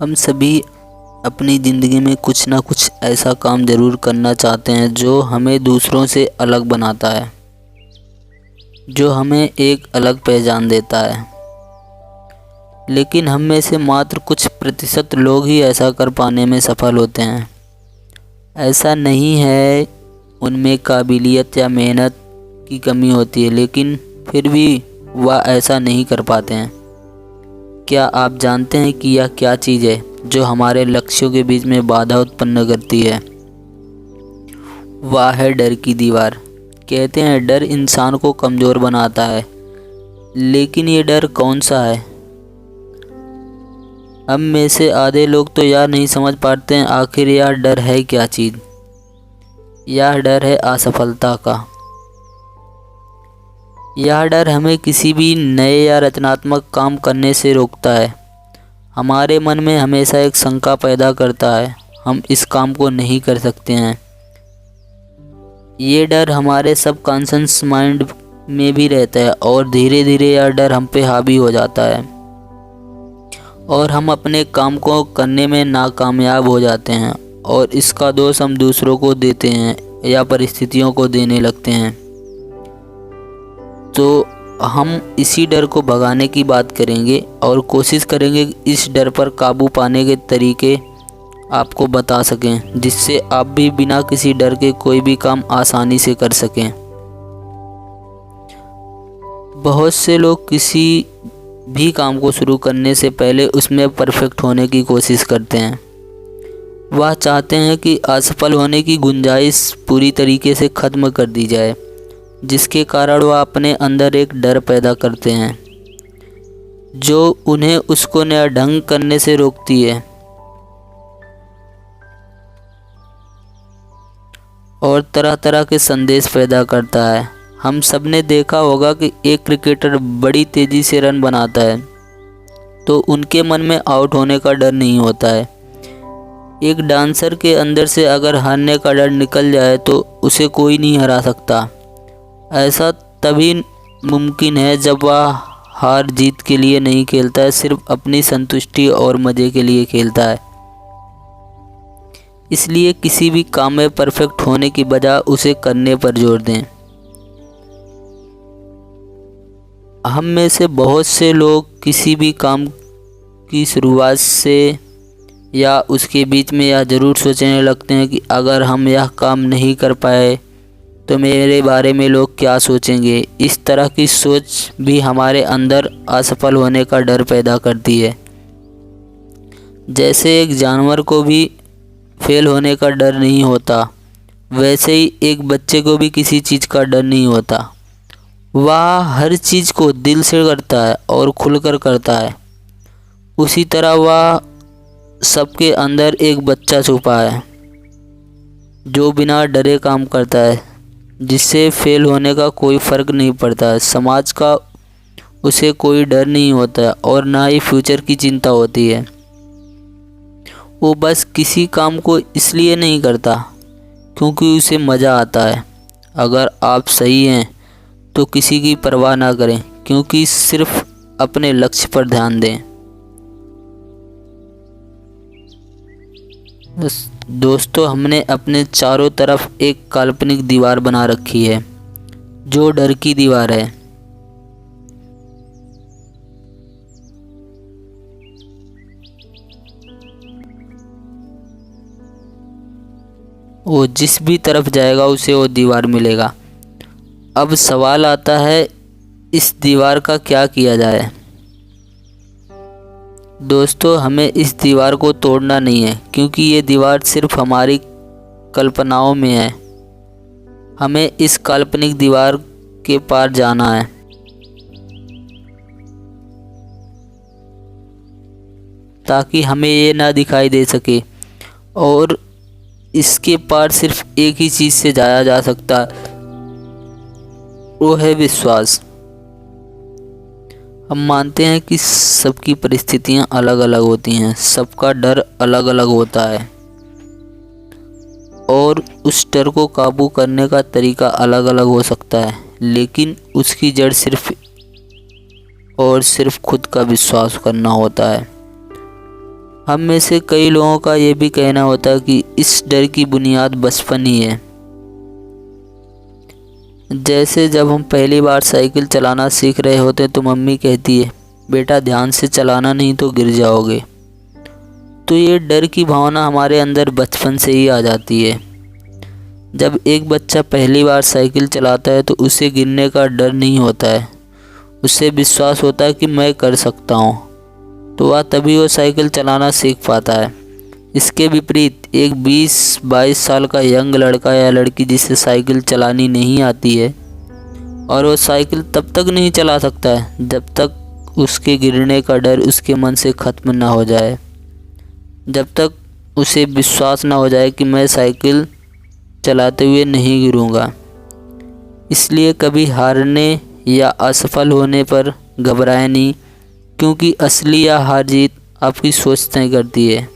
हम सभी अपनी ज़िंदगी में कुछ ना कुछ ऐसा काम ज़रूर करना चाहते हैं जो हमें दूसरों से अलग बनाता है, जो हमें एक अलग पहचान देता है। लेकिन हम में से मात्र कुछ प्रतिशत लोग ही ऐसा कर पाने में सफल होते हैं। ऐसा नहीं है उनमें काबिलियत या मेहनत की कमी होती है, लेकिन फिर भी वह ऐसा नहीं कर पाते हैं। क्या आप जानते हैं कि यह क्या चीज़ है जो हमारे लक्ष्यों के बीच में बाधा उत्पन्न करती है? वह है डर की दीवार। कहते हैं डर इंसान को कमज़ोर बनाता है, लेकिन ये डर कौन सा है? हम में से आधे लोग तो यह नहीं समझ पाते हैं आखिर यह डर है क्या चीज़। यह डर है असफलता का। यह डर हमें किसी भी नए या रचनात्मक काम करने से रोकता है। हमारे मन में हमेशा एक शंका पैदा करता है, हम इस काम को नहीं कर सकते हैं। ये डर हमारे सबकॉन्शियस माइंड में भी रहता है और धीरे धीरे यह डर हम पे हावी हो जाता है और हम अपने काम को करने में नाकामयाब हो जाते हैं और इसका दोष हम दूसरों को देते हैं या परिस्थितियों को देने लगते हैं। तो हम इसी डर को भगाने की बात करेंगे और कोशिश करेंगे इस डर पर काबू पाने के तरीके आपको बता सकें, जिससे आप भी बिना किसी डर के कोई भी काम आसानी से कर सकें। बहुत से लोग किसी भी काम को शुरू करने से पहले उसमें परफेक्ट होने की कोशिश करते हैं। वह चाहते हैं कि असफल होने की गुंजाइश पूरी तरीके से ख़त्म कर दी जाए, जिसके कारण वह अपने अंदर एक डर पैदा करते हैं जो उन्हें उसको नया ढंग करने से रोकती है और तरह तरह के संदेश पैदा करता है। हम सब ने देखा होगा कि एक क्रिकेटर बड़ी तेज़ी से रन बनाता है तो उनके मन में आउट होने का डर नहीं होता है। एक डांसर के अंदर से अगर हारने का डर निकल जाए तो उसे कोई नहीं हरा सकता। ऐसा तभी मुमकिन है जब वह हार जीत के लिए नहीं खेलता है, सिर्फ अपनी संतुष्टि और मज़े के लिए खेलता है। इसलिए किसी भी काम में परफेक्ट होने की बजाय उसे करने पर जोर दें। हम में से बहुत से लोग किसी भी काम की शुरुआत से या उसके बीच में यह ज़रूर सोचने लगते हैं कि अगर हम यह काम नहीं कर पाए तो मेरे बारे में लोग क्या सोचेंगे। इस तरह की सोच भी हमारे अंदर असफल होने का डर पैदा करती है। जैसे एक जानवर को भी फेल होने का डर नहीं होता, वैसे ही एक बच्चे को भी किसी चीज़ का डर नहीं होता। वह हर चीज़ को दिल से करता है और खुलकर करता है। उसी तरह वह सबके अंदर एक बच्चा छुपा है जो बिना डरे काम करता है, जिससे फेल होने का कोई फ़र्क नहीं पड़ता है। समाज का उसे कोई डर नहीं होता है और ना ही फ्यूचर की चिंता होती है। वो बस किसी काम को इसलिए नहीं करता क्योंकि उसे मज़ा आता है। अगर आप सही हैं तो किसी की परवाह ना करें, क्योंकि सिर्फ अपने लक्ष्य पर ध्यान दें। दोस्तों, हमने अपने चारों तरफ एक काल्पनिक दीवार बना रखी है जो डर की दीवार है। वो जिस भी तरफ जाएगा उसे वो दीवार मिलेगा। अब सवाल आता है, इस दीवार का क्या किया जाए? दोस्तों, हमें इस दीवार को तोड़ना नहीं है, क्योंकि ये दीवार सिर्फ हमारी कल्पनाओं में है। हमें इस काल्पनिक दीवार के पार जाना है। ताकि हमें ये ना दिखाई दे सके, और इसके पार सिर्फ एक ही चीज़ से जाया जा सकता है, वो है विश्वास। हम मानते हैं कि सबकी परिस्थितियां अलग अलग होती हैं, सबका डर अलग अलग होता है और उस डर को काबू करने का तरीका अलग अलग हो सकता है, लेकिन उसकी जड़ सिर्फ खुद का विश्वास करना होता है। हम में से कई लोगों का ये भी कहना होता है कि इस डर की बुनियाद बचपन ही है। जैसे जब हम पहली बार साइकिल चलाना सीख रहे होते तो मम्मी कहती है, बेटा ध्यान से चलाना नहीं तो गिर जाओगे। तो ये डर की भावना हमारे अंदर बचपन से ही आ जाती है। जब एक बच्चा पहली बार साइकिल चलाता है तो उसे गिरने का डर नहीं होता है, उसे विश्वास होता है कि मैं कर सकता हूँ, तो वह तभी वो साइकिल चलाना सीख पाता है। इसके विपरीत एक 20-22 साल का यंग लड़का या लड़की जिसे साइकिल चलानी नहीं आती है, और वो साइकिल तब तक नहीं चला सकता है जब तक उसके गिरने का डर उसके मन से ख़त्म ना हो जाए, जब तक उसे विश्वास ना हो जाए कि मैं साइकिल चलाते हुए नहीं गिरूँगा। इसलिए कभी हारने या असफल होने पर घबराएं नहीं, क्योंकि असली या हार जीत आपकी सोच तय करती है।